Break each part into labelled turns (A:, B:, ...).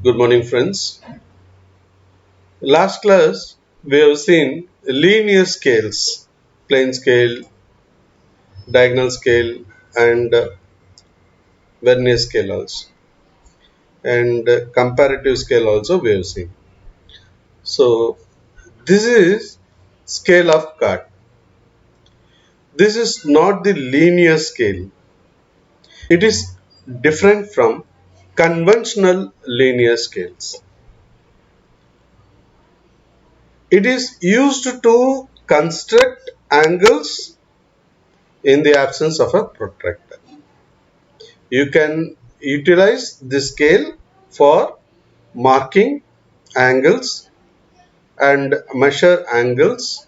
A: Good morning, friends. Last class we have seen linear scales, plane scale, diagonal scale, and vernier scale also, and comparative scale also we have seen. So this is scale of chord. This is not the linear scale. It is different from conventional linear scales. It is used to construct angles in the absence of a protractor. You can utilize the scale for marking angles and measure angles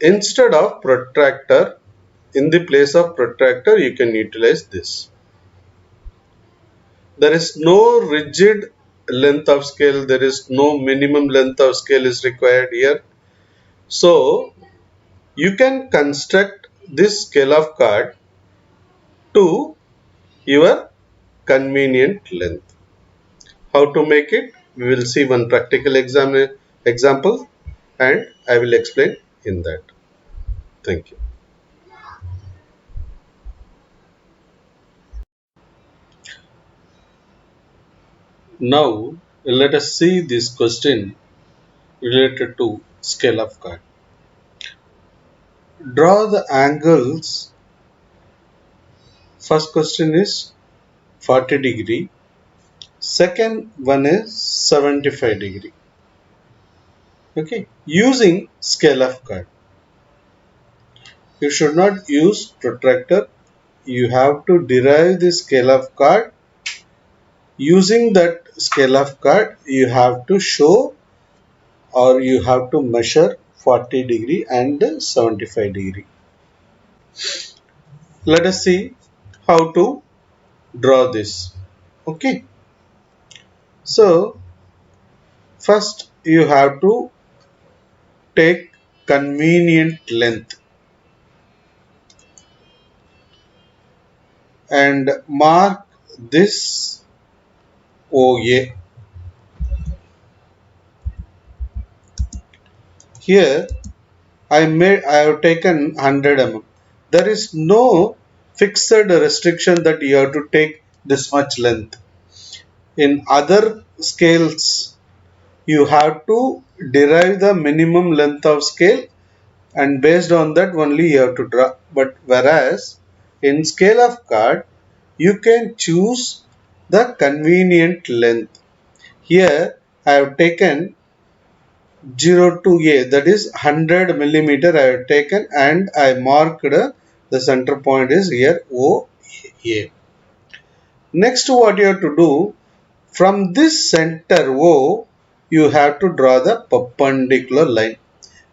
A: instead of protractor. In the place of protractor, you can utilize this. There is no rigid length of scale, there is no minimum length of scale is required here. So you can construct this scale of chord to your convenient length. How to make it? We will see one practical example and I will explain in that. Thank you. Now let us see this question related to scale of chord. Draw the angles. First question is 40 degree. Second one is 75 degree. Okay. Using scale of chord. You should not use protractor. You have to derive the scale of chord. Using that scale of chord, you have to show or you have to measure 40 degree and 75 degree. Let us see how to draw this. Okay. So first you have to take convenient length and mark this OA. Here I have taken 100 mm. There is no fixed restriction that you have to take this much length. In other scales, you have to derive the minimum length of scale and based on that only you have to draw. But whereas in scale of chord, you can choose the convenient length. Here I have taken 0 to A, that is 100 millimeter I have taken and I marked the center point is here OA. Next what you have to do, from this center O, you have to draw the perpendicular line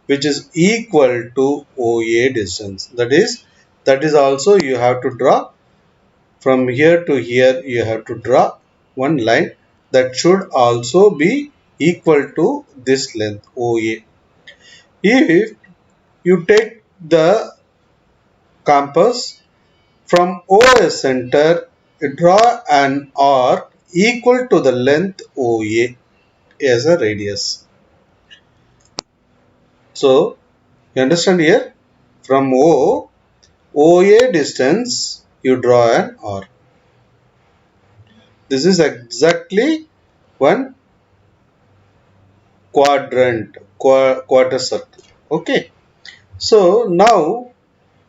A: which is equal to OA distance. That is also you have to draw from here to here. You have to draw one line that should also be equal to this length OA. If you take the compass from OS center, draw an arc equal to the length OA as a radius. So, you understand here? From OA distance, you draw an arc. This is exactly one quarter circle. Okay. So, now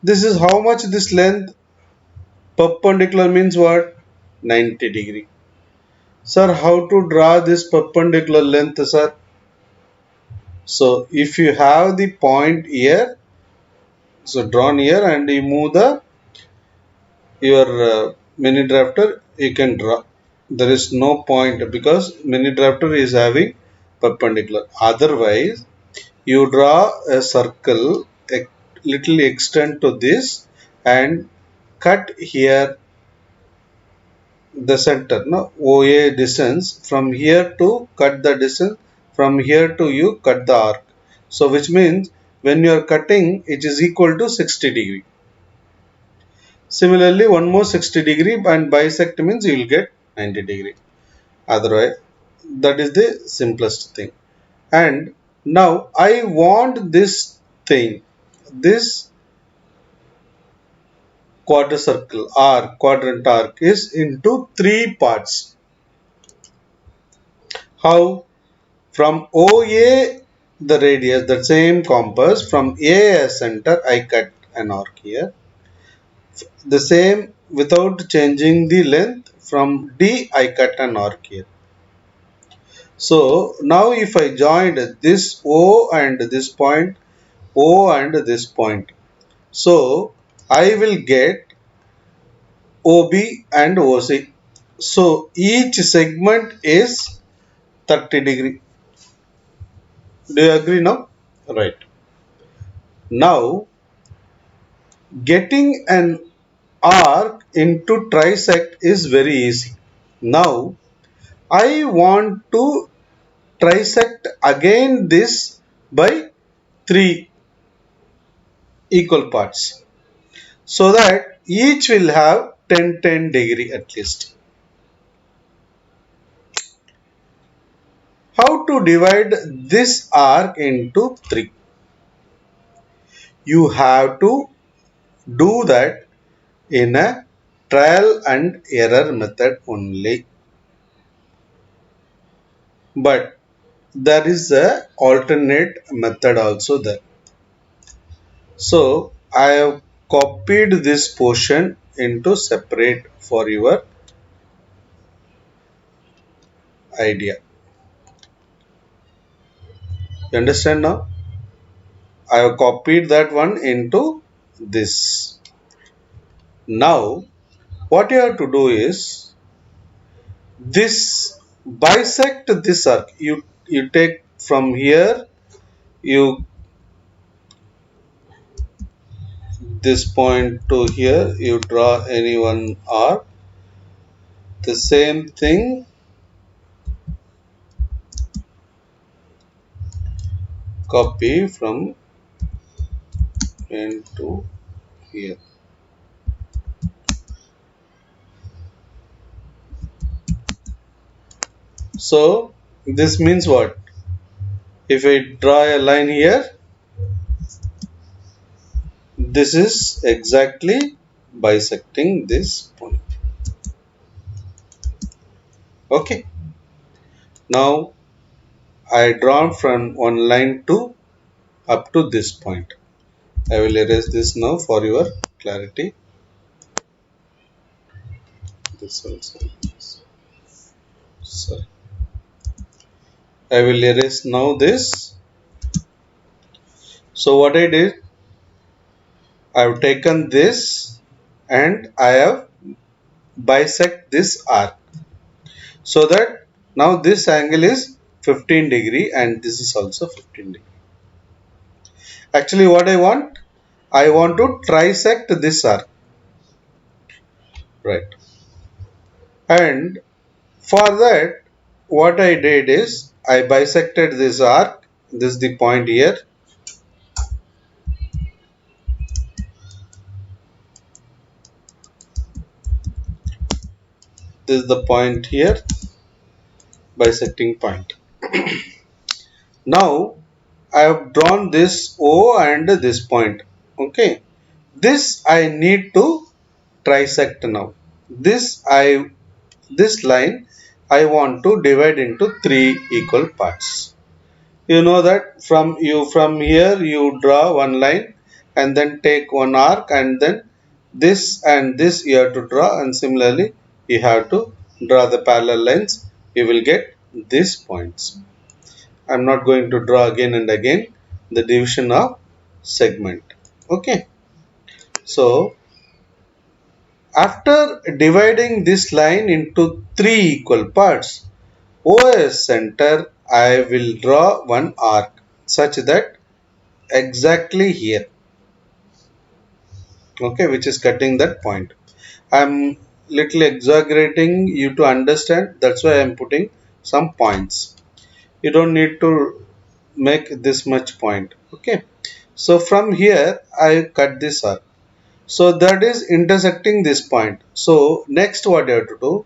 A: this is how much this length. Perpendicular means what? 90 degree. Sir, how to draw this perpendicular length, sir? So, if you have the point here, so drawn here and you move the your mini drafter, you can draw. There is no point because mini drafter is having perpendicular. Otherwise, you draw a circle a little extent to this and cut here the center, no OA distance from here to cut the distance from here to you cut the arc. So which means when you are cutting it is equal to 60 degree. Similarly one more 60 degree and bisect means you will get 90 degree. Otherwise, that is the simplest thing. And now I want this thing, this quarter circle arc, quadrant arc is into three parts. How? From OA, the radius, the same compass, from A as center, I cut an arc here. The same without changing the length, from D, I cut an arc here. So now if I joined this O and this point, O and this point, so I will get OB and OC. So each segment is 30 degree. Do you agree now? Right. Now getting an arc into trisect is very easy. Now I want to trisect again this by three equal parts, so that each will have 10 degree at least. How to divide this arc into three? You have to do that in a trial and error method only. But there is a alternate method also there. So I have copied this portion into separate for your idea. You understand now? I have copied that one into this. Now what you have to do is this bisect this arc. You take from here, you this point to here, you draw any one arc. The same thing, copy from into here. So this means what? If I draw a line here, this is exactly bisecting this point. Okay. Now I draw from one line to up to this point. I will erase this now for your clarity. This also. Sorry. I will erase now this. So what I did, I have taken this and I have bisect this arc, so that now this angle is 15 degree and this is also 15 degree. Actually what I want to trisect this arc, right? And for that what I did is I bisected this arc. This is the point here. This is the point here, bisecting point. Now I have drawn this O and this point. Okay. This I need to trisect now. This line I want to divide into three equal parts. You know that from here you draw one line and then take one arc, and then this and this you have to draw, and similarly you have to draw the parallel lines. You will get these points. I am not going to draw again and again the division of segment. Okay. So after dividing this line into three equal parts, OS center, I will draw one arc such that exactly here, okay, which is cutting that point. I am little exaggerating you to understand. That's why I am putting some points. You don't need to make this much point. Okay. So from here I cut this arc. So that is intersecting this point. So next what you have to do,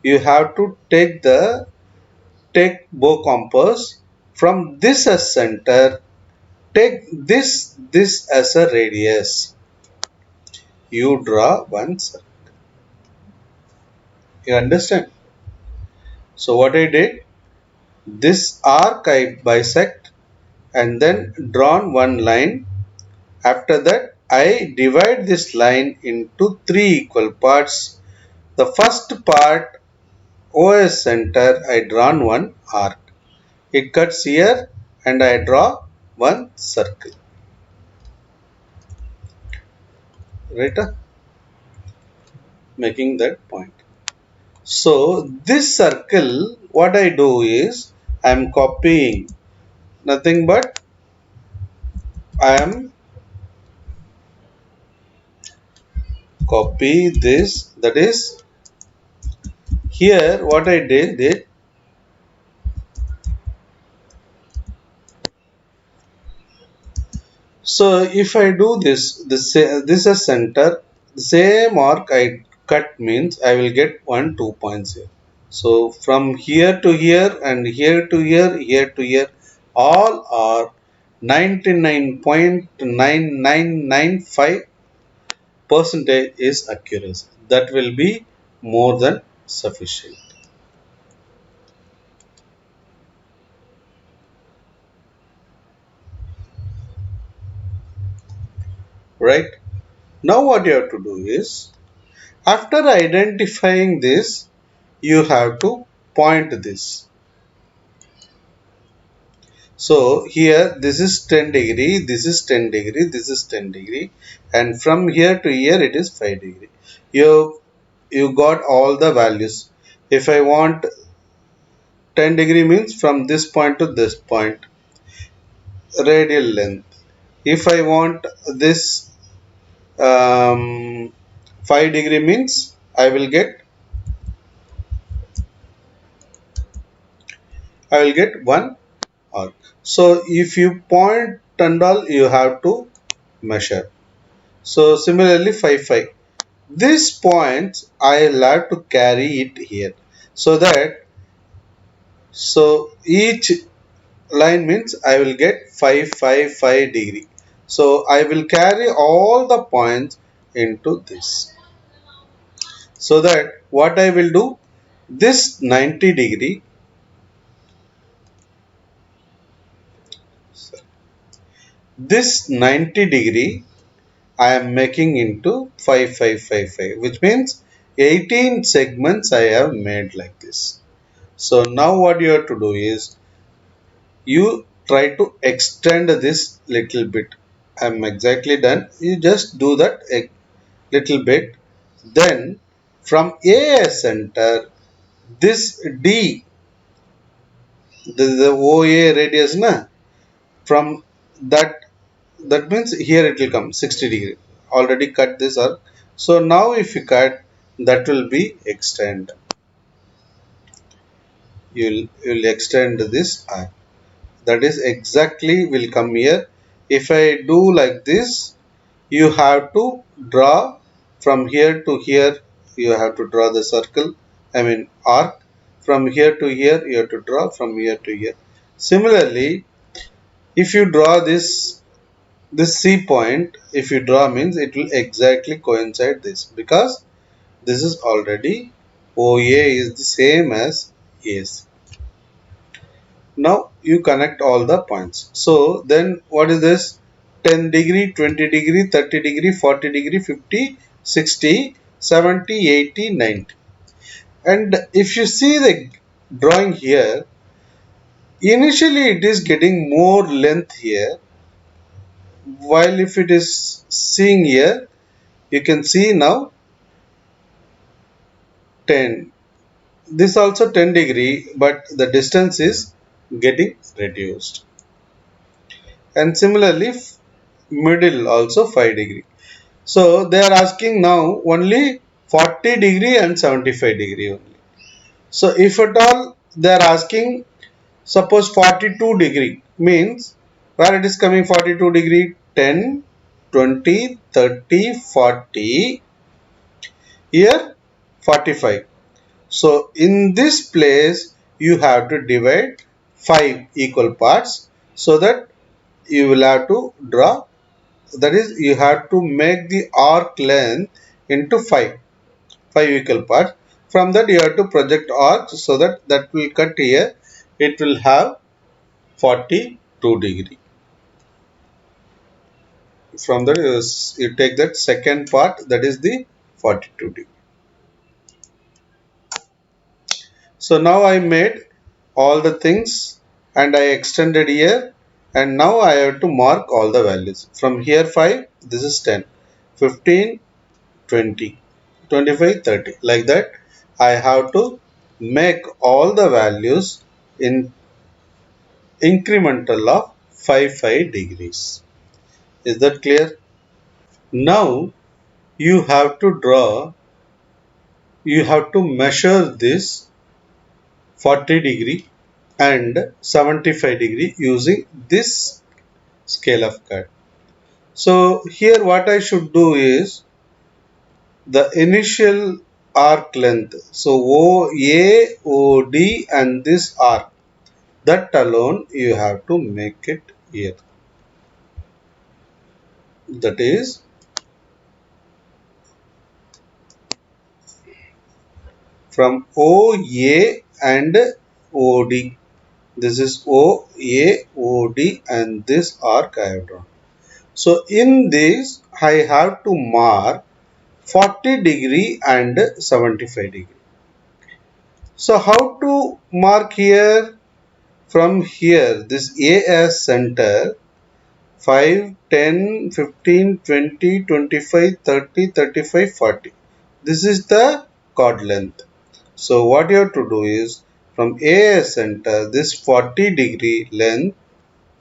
A: you have to take bow compass from this as center, take this as a radius. You draw one circle. You understand? So what I did, this arc I bisect and then drawn one line. After that, I divide this line into three equal parts. The first part, OS center, I drawn one arc. It cuts here and I draw one circle. Right? Making that point. So this circle, what I do is, I am copying nothing but I am copy this, that is here what I did, so if I do this is center, the same arc I cut means I will get 2 points here. So from here to here and here to here, here to here, all are 99.9995% is accuracy. That will be more than sufficient. Right? Now what you have to do is, after identifying this, you have to point this. So here this is 10 degree, this is 10 degree, this is 10 degree, and from here to here it is 5 degree. You got all the values. If I want 10 degree means from this point to this point, radial length. If I want this 5 degree means I will get one arc. So if you point and all, you have to measure. So similarly 5 5. These points I will have to carry it here. So each line means I will get 5 5 5 degree. So I will carry all the points into this. So that what I will do, this 90 degree, this 90 degree I am making into 5 5 5 5, which means 18 segments I have made like this. So now what you have to do is, you try to extend this little bit. I'm exactly done. You just do that a little bit. Then from A center, this D, the OA radius, na, from that, that means here it will come 60 degree. Already cut this arc. So now if you cut, that will be extend. You'll extend this arc. That is exactly will come here. If I do like this, you have to draw from here to here. You have to draw the circle, I mean arc. From here to here, you have to draw from here to here. Similarly, if you draw this C point, if you draw means it will exactly coincide this, because this is already OA is the same as AC. Now you connect all the points. So then what is this? 10 degree, 20 degree, 30 degree, 40 degree, 50, 60, 70, 80, 90. And if you see the drawing here, initially it is getting more length here, while if it is seeing here, you can see now 10. This also 10 degree, but the distance is getting reduced. And similarly middle also 5 degree. So they are asking now only 40 degree and 75 degree only. So if at all they are asking, suppose 42 degree means, where it is coming 42 degree, 10, 20, 30, 40, here 45. So in this place you have to divide 5 equal parts, so that you will have to draw, that is you have to make the arc length into 5 equal parts. From that you have to project arcs, so that that will cut here, it will have 42 degree. From that you take that second part, that is the 42 degree. So now I made all the things and I extended here, and now I have to mark all the values. From here 5, this is 10, 15, 20, 25, 30, like that. I have to make all the values in incremental of 5 degrees. Is that clear? Now you have to draw, you have to measure this 40 degree and 75 degree using this scale of cut. So here what I should do is the initial arc length. So OA, OD and this arc, that alone you have to make it here. That is from OA and OD. This is OA, OD and this arc I have drawn. So in this I have to mark 40 degree and 75 degree. So how to mark here? From here, this A as center, 5, 10, 15, 20, 25, 30, 35, 40. This is the chord length. So what you have to do is, from A as center, this 40 degree length,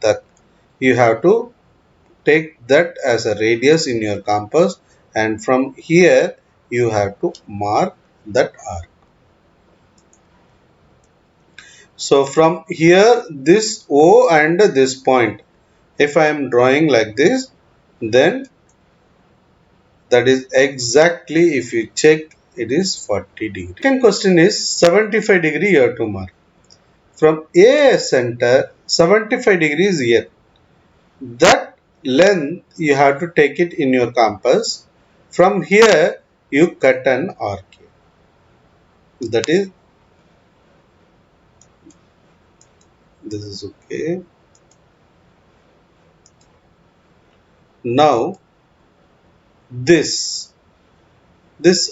A: that you have to take that as a radius in your compass, and from here you have to mark that arc. So from here, this O and this point, if I am drawing like this, then that is exactly, if you check, it is 40 degree. Second question is 75 degree you have to mark. From A center, 75 degrees here. That length you have to take it in your compass. From here you cut an arc here. That is, this is okay. Now this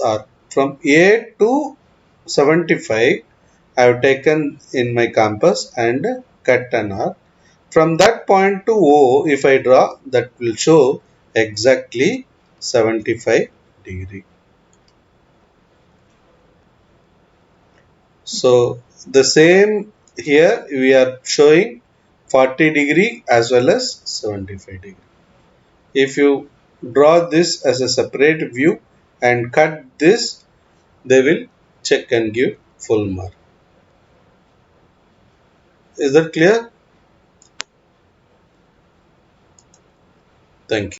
A: arc from A to 75 I have taken in my compass and cut an arc. From that point to O, if I draw, that will show exactly 75 degree. So the same here we are showing 40 degree as well as 75 degree. If you draw this as a separate view and cut this, they will check and give full mark. Is that clear? Thank you.